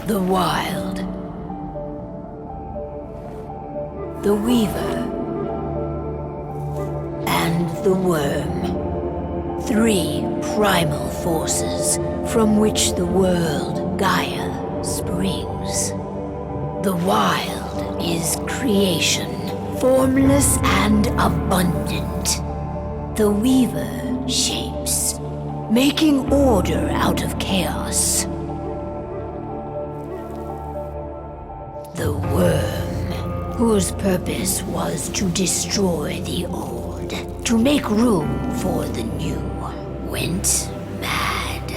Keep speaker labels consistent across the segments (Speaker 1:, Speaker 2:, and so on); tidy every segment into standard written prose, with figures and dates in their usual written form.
Speaker 1: The Wild, the Weaver, and the Worm. Three primal forces from which the world Gaia springs. The Wild is creation, formless and abundant. The Weaver shapes, making order out of chaos. The Worm, whose purpose was to destroy the old, to make room for the new, went mad.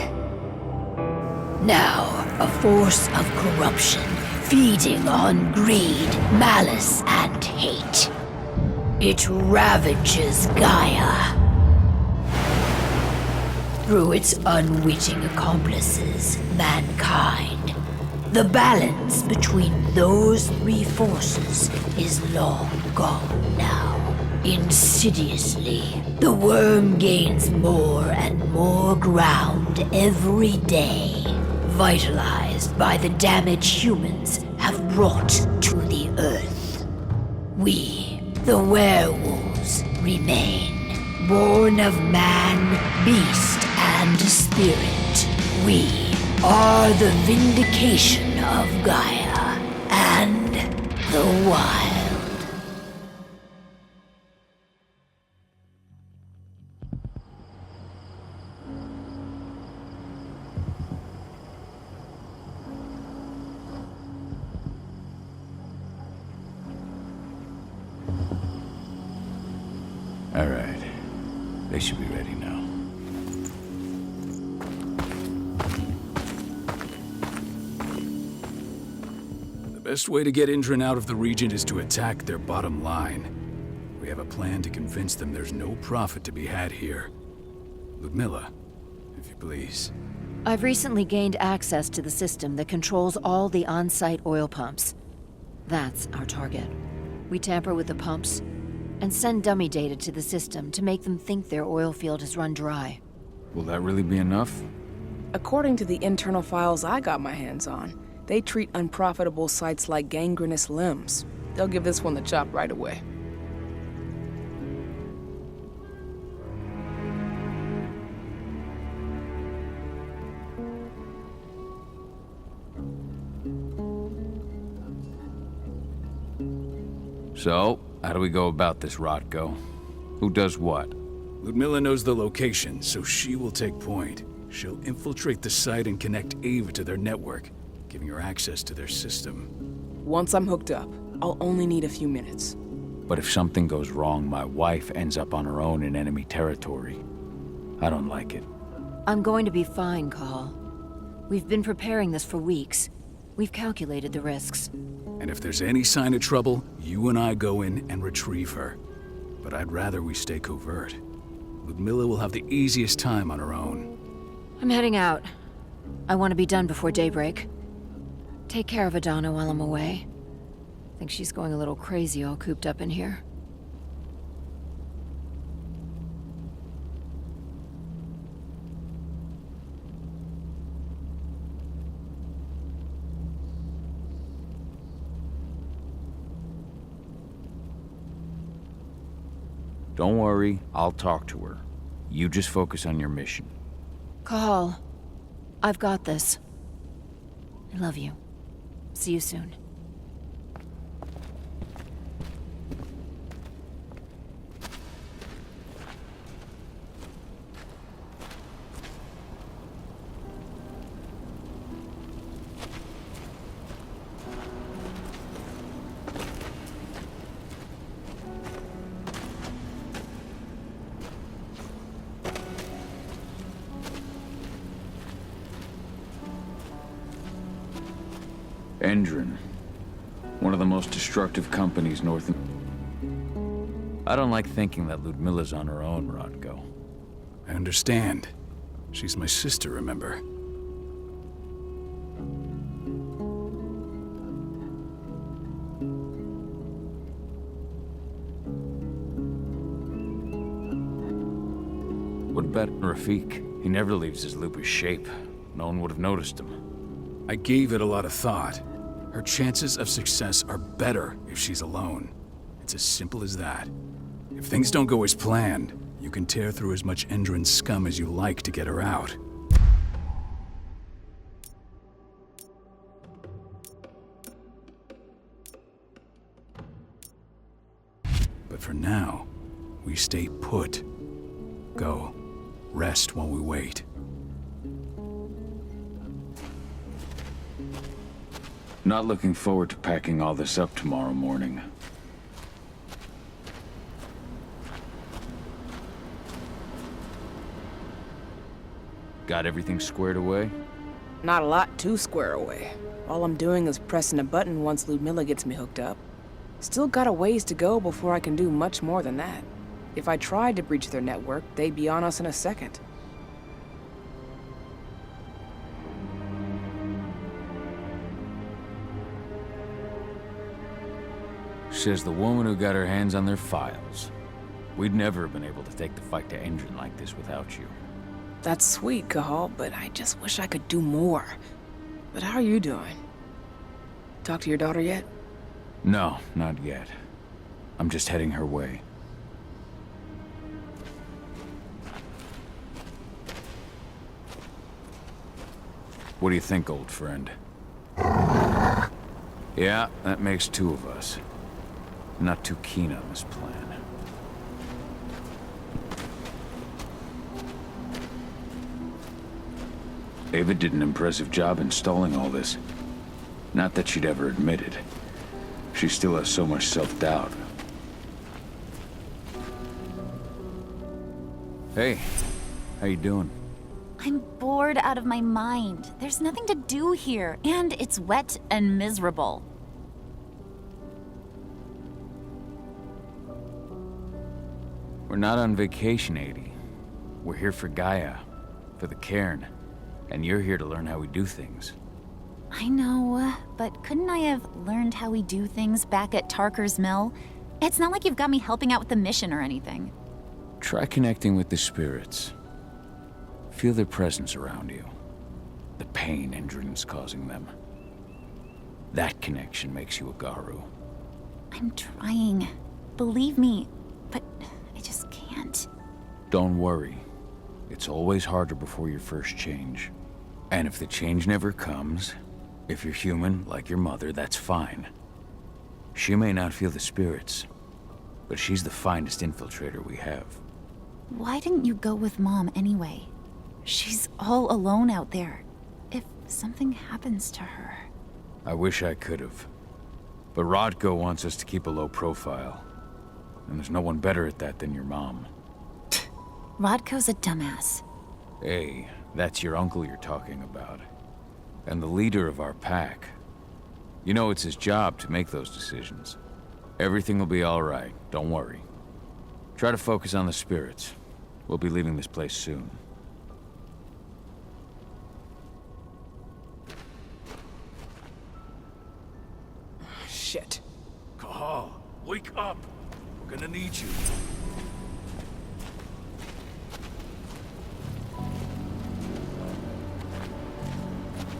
Speaker 1: Now, a force of corruption, feeding on greed, malice, and hate. It ravages Gaia. Through its unwitting accomplices, mankind, the balance between those three forces is long gone now. Insidiously, the Worm gains more and more ground every day, vitalized by the damage humans have brought to the Earth. We, the werewolves, remain, born of man, beast, and spirit. We are the vindication of Gaia and the Wild.
Speaker 2: All right. They should be ready now.
Speaker 3: The best way to get Indran out of the region is to attack their bottom line. We have a plan to convince them there's no profit to be had here. Ludmilla, if you please.
Speaker 4: I've recently gained access to the system that controls all the on-site oil pumps. That's our target. We tamper with the pumps and send dummy data to the system to make them think their oil field has run dry.
Speaker 2: Will that really be enough?
Speaker 5: According to the internal files I got my hands on, they treat unprofitable sites like gangrenous limbs. They'll give this one the chop right away.
Speaker 2: So, how do we go about this, Rotko? Who does what?
Speaker 3: Ludmilla knows the location, so she will take point. She'll infiltrate the site and connect Ava to their network, giving her access to their system.
Speaker 5: Once I'm hooked up, I'll only need a few minutes.
Speaker 2: But if something goes wrong, my wife ends up on her own in enemy territory. I don't like it.
Speaker 4: I'm going to be fine, Call. We've been preparing this for weeks. We've calculated the risks.
Speaker 3: And if there's any sign of trouble, you and I go in and retrieve her. But I'd rather we stay covert. Ludmilla will have the easiest time on her own.
Speaker 4: I'm heading out. I want to be done before daybreak. Take care of Adana while I'm away. Think she's going a little crazy all cooped up in here.
Speaker 2: Don't worry, I'll talk to her. You just focus on your mission.
Speaker 4: Call. I've got this. I love you. See you soon.
Speaker 2: Endron. One of the most destructive companies north of... I don't like thinking that Ludmilla's on her own, Rotko.
Speaker 3: I understand. She's my sister, remember?
Speaker 2: What about Rafik? He never leaves his lupus shape. No one would have noticed him.
Speaker 3: I gave it a lot of thought. Her chances of success are better if she's alone. It's as simple as that. If things don't go as planned, you can tear through as much Endron scum as you like to get her out. But for now, we stay put. Go. Rest while we wait.
Speaker 2: Not looking forward to packing all this up tomorrow morning. Got everything squared away?
Speaker 5: Not a lot to square away. All I'm doing is pressing a button once Ludmilla gets me hooked up. Still got a ways to go before I can do much more than that. If I tried to breach their network, they'd be on us in a second.
Speaker 2: Says the woman who got her hands on their files. We'd never have been able to take the fight to Endron like this without you.
Speaker 5: That's sweet, Cahal, but I just wish I could do more. But how are you doing? Talk to your daughter yet?
Speaker 2: No, not yet. I'm just heading her way. What do you think, old friend? Yeah, that makes two of us. Not too keen on this plan. Ava did an impressive job installing all this. Not that she'd ever admit it. She still has so much self-doubt. Hey, how you doing?
Speaker 6: I'm bored out of my mind. There's nothing to do here, and it's wet and miserable.
Speaker 2: We're not on vacation, Adie. We're here for Gaia, for the cairn, and you're here to learn how we do things.
Speaker 6: I know, but couldn't I have learned how we do things back at Tarker's Mill? It's not like you've got me helping out with the mission or anything.
Speaker 2: Try connecting with the spirits. Feel their presence around you. The pain Endrin's causing them. That connection makes you a Garu.
Speaker 6: I'm trying. Believe me, but I just can't.
Speaker 2: Don't worry. It's always harder before your first change. And if the change never comes, if you're human, like your mother, that's fine. She may not feel the spirits, but she's the finest infiltrator we have.
Speaker 6: Why didn't you go with Mom anyway? She's all alone out there. If something happens to her...
Speaker 2: I wish I could have. But Rodko wants us to keep a low profile. And there's no one better at that than your mom.
Speaker 6: Rodko's a dumbass.
Speaker 2: Hey, that's your uncle you're talking about. And the leader of our pack. You know it's his job to make those decisions. Everything will be all right, don't worry. Try to focus on the spirits. We'll be leaving this place soon.
Speaker 5: Shit.
Speaker 3: Cahal, wake up! We're gonna need you.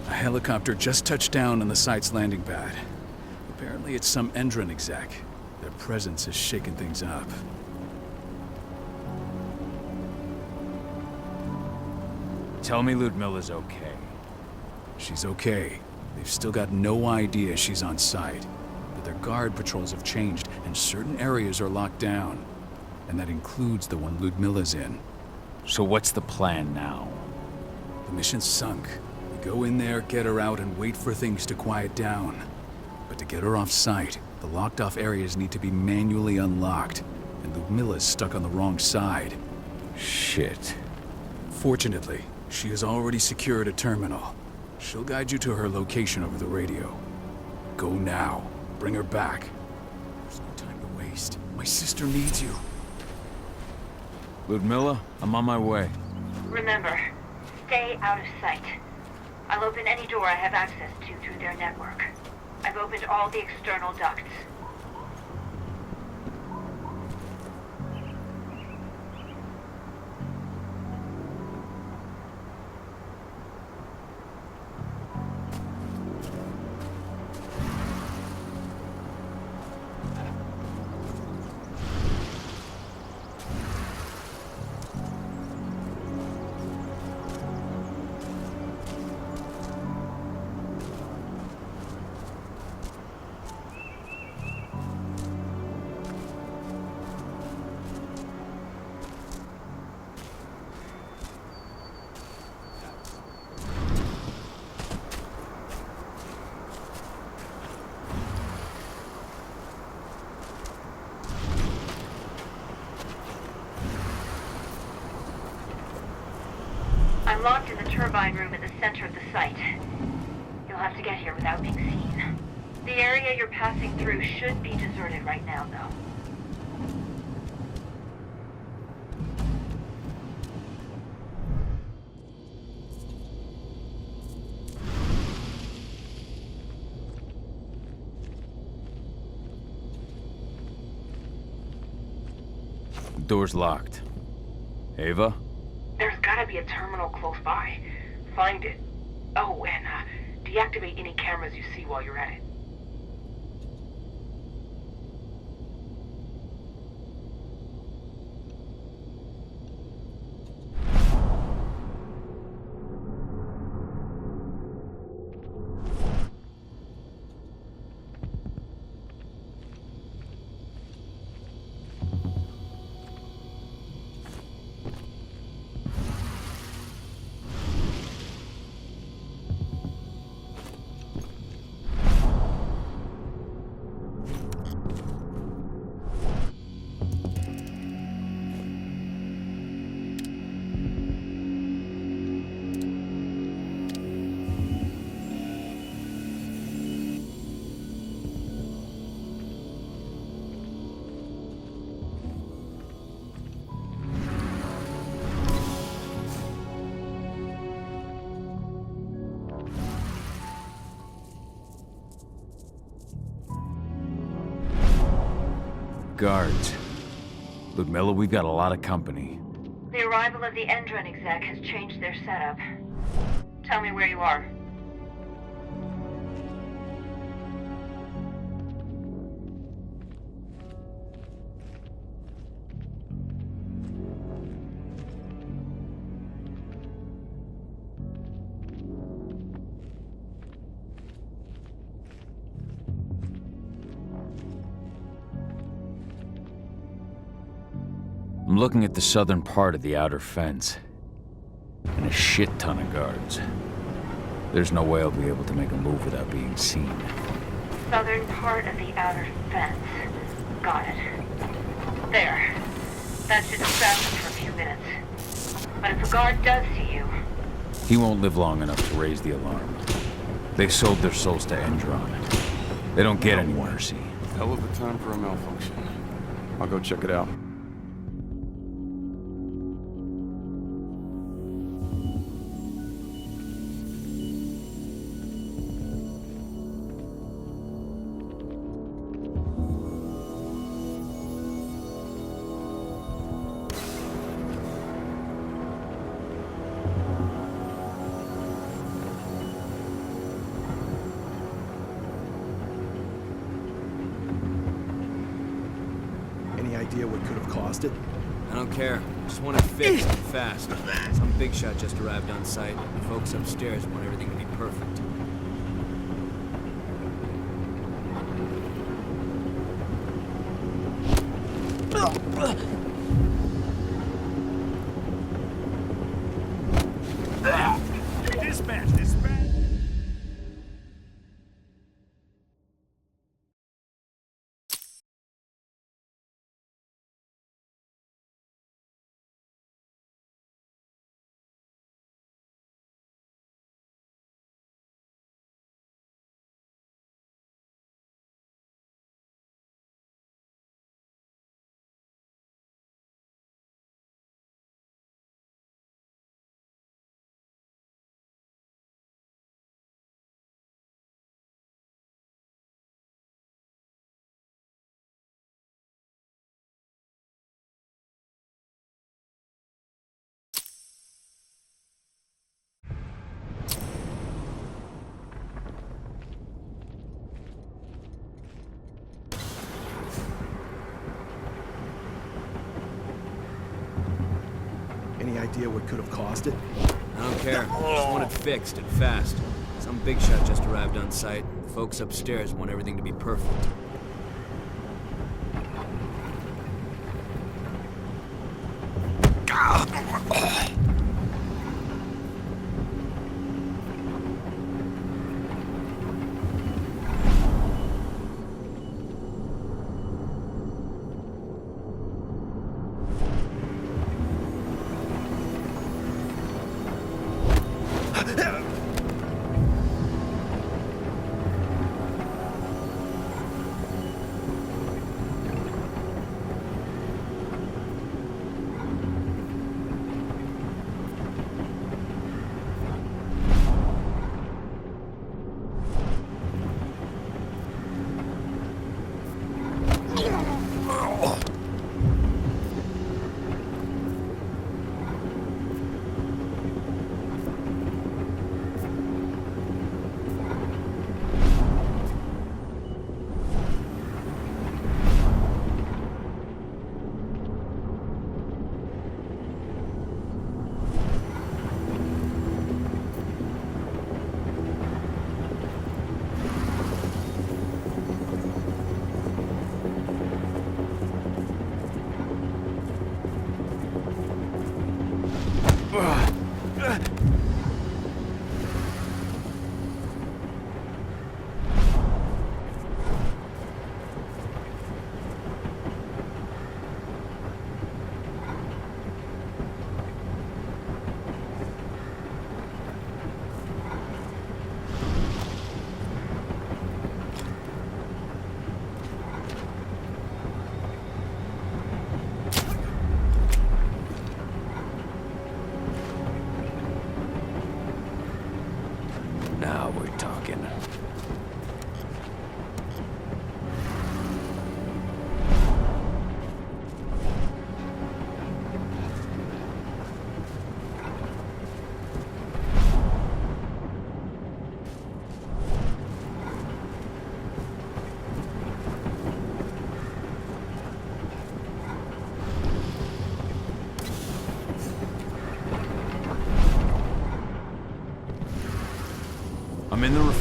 Speaker 3: A helicopter just touched down on the site's landing pad. Apparently it's some Endrin exec. Their presence has shaken things up.
Speaker 2: Tell me Ludmilla's okay.
Speaker 3: She's okay. They've still got no idea she's on site. But their guard patrols have changed, and certain areas are locked down. And that includes the one Ludmilla's in.
Speaker 2: So what's the plan now?
Speaker 3: The mission's sunk. We go in there, get her out, and wait for things to quiet down. But to get her off site, the locked-off areas need to be manually unlocked. And Ludmilla's stuck on the wrong side.
Speaker 2: Shit.
Speaker 3: Fortunately, she has already secured a terminal. She'll guide you to her location over the radio. Go now. Bring her back. There's no time to waste. My sister needs you.
Speaker 2: Ludmilla, I'm on my way.
Speaker 1: Remember, stay out of sight. I'll open any door I have access to through their network. I've opened all the external ducts. I'm locked in the turbine room in the center of the site. You'll have to get here without being seen. The area you're passing through should be deserted right now, though.
Speaker 2: The door's locked. Ava?
Speaker 5: There's gotta be a terminal close by. Find it. Oh, and deactivate any cameras you see while you're at it.
Speaker 2: guards. Ludmilla, we've got a lot of company.
Speaker 1: The arrival of the Endron exec has changed their setup. Tell me where you are.
Speaker 2: I'm looking at the southern part of the outer fence. And a shit ton of guards. There's no way I'll be able to make a move without being seen.
Speaker 1: Southern part of the outer fence. Got it. There. That should distract them for a few minutes. But if a guard does see you...
Speaker 2: He won't live long enough to raise the alarm. They sold their souls to Endron. They don't get any mercy.
Speaker 7: Hell of a time for a malfunction. I'll go check it out.
Speaker 8: Any idea what could have caused it?
Speaker 9: I don't care. Just want it fixed and fast. Some big shot just arrived on site. The folks upstairs want everything to be perfect.
Speaker 8: Dispatch, dispatch. Any idea what could have caused it?
Speaker 9: I don't care. Just want it fixed and fast. Some big shot just arrived on site. The folks upstairs want everything to be perfect.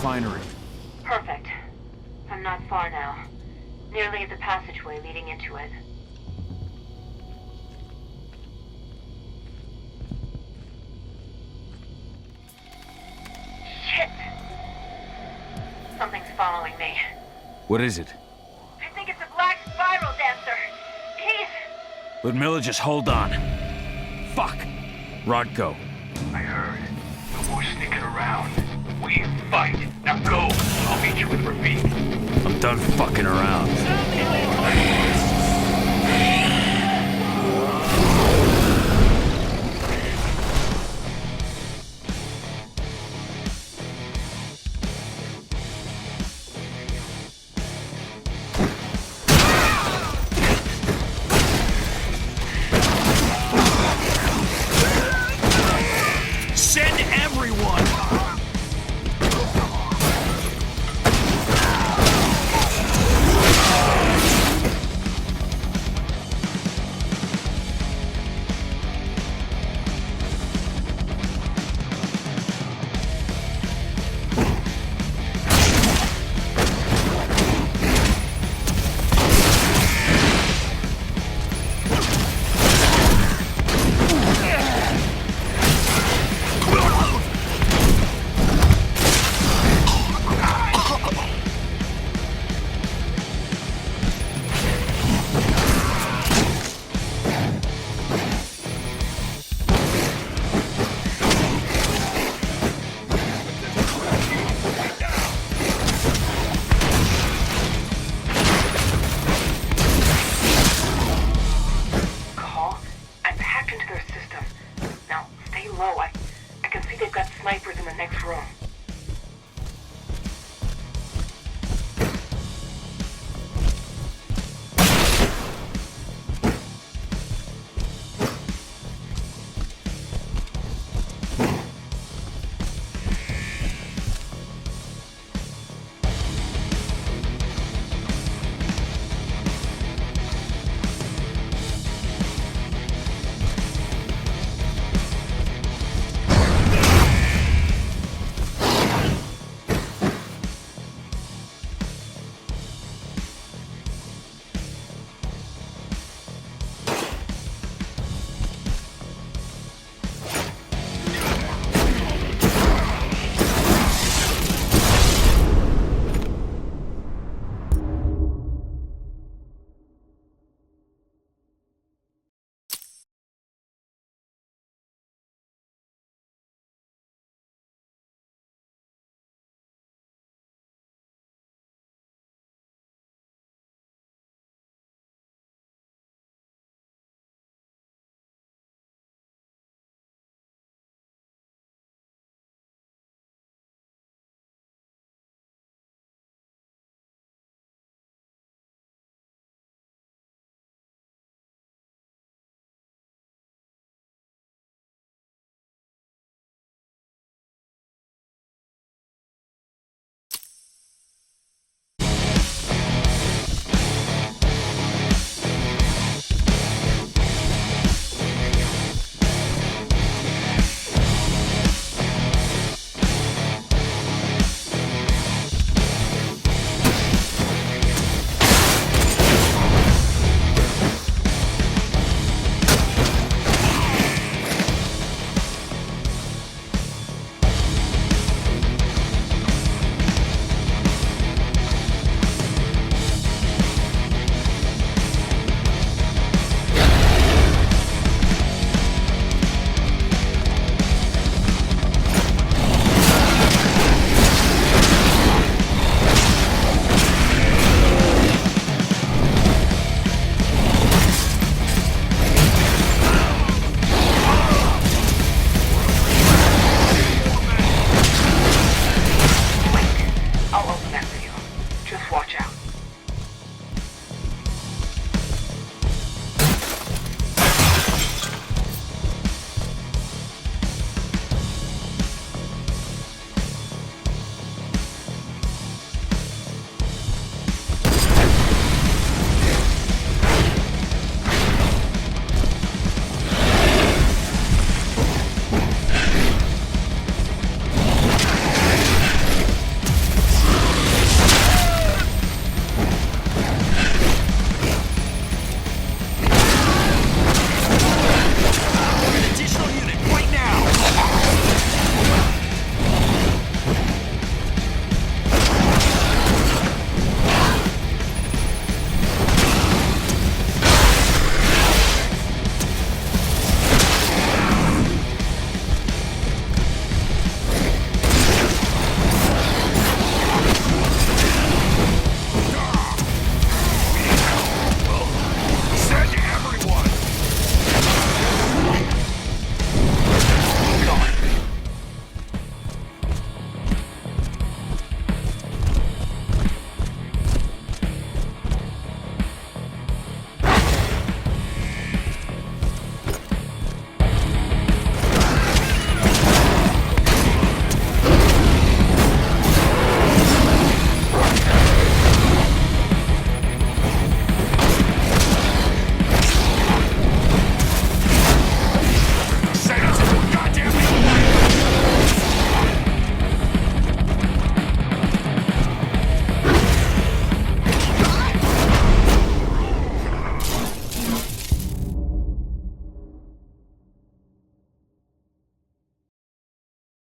Speaker 2: refinery.
Speaker 1: Perfect. I'm not far now. Nearly at the passageway leading into it. Shit! Something's following me.
Speaker 2: What is it?
Speaker 1: I think it's a black spiral dancer. He's...
Speaker 2: Ludmilla, just hold on. Fuck! Rodko.
Speaker 10: I heard. No more sneaking around. We fight. Now go. I'll meet you with Rafiq.
Speaker 2: I'm done fucking around.